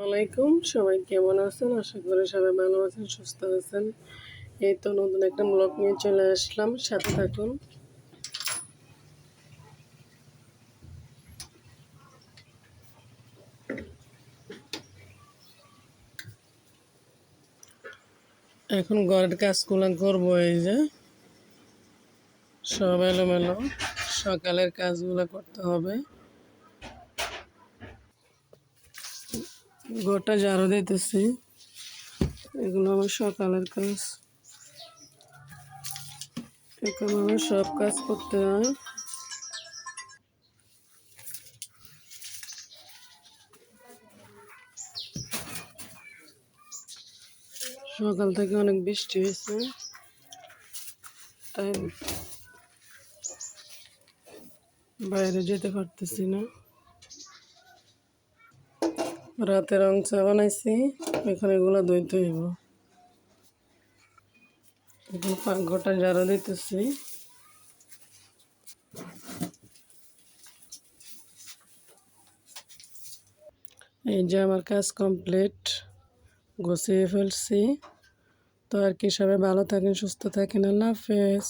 ওয়ালাইকুম, সবাই কেমন আছেন? আশা করি সবাই ভালো আছেন, সুস্থ আছেন। এই তো নতুন একটা ব্লগ নিয়ে চলে আসলাম, সাথে থাকুন। এখন ঘরের কাজগুলো করবো, এই যে সব এলোমেলো, সকালের কাজগুলো করতে হবে। ঘরটা ঝাড়ু দিতেছি, এগুলো আমার সকালের কাজ। এখন আমার সব কাজ করতে হয়। সকাল থেকে অনেক বৃষ্টি হয়েছে, তাই বাইরে যেতে পারতেছি না। রাতে রং চা বানাইছি, এখন এগুলো ধুইতে হইব। এখন পাকঘরটা ঝাড়ু দিতেছি। এই যে আমার কাজ কমপ্লিট, গুছিয়ে ফেলছি। তো আর কি, সবাই ভালো থাকেন, সুস্থ থাকেন। আল্লাহ হাফেজ।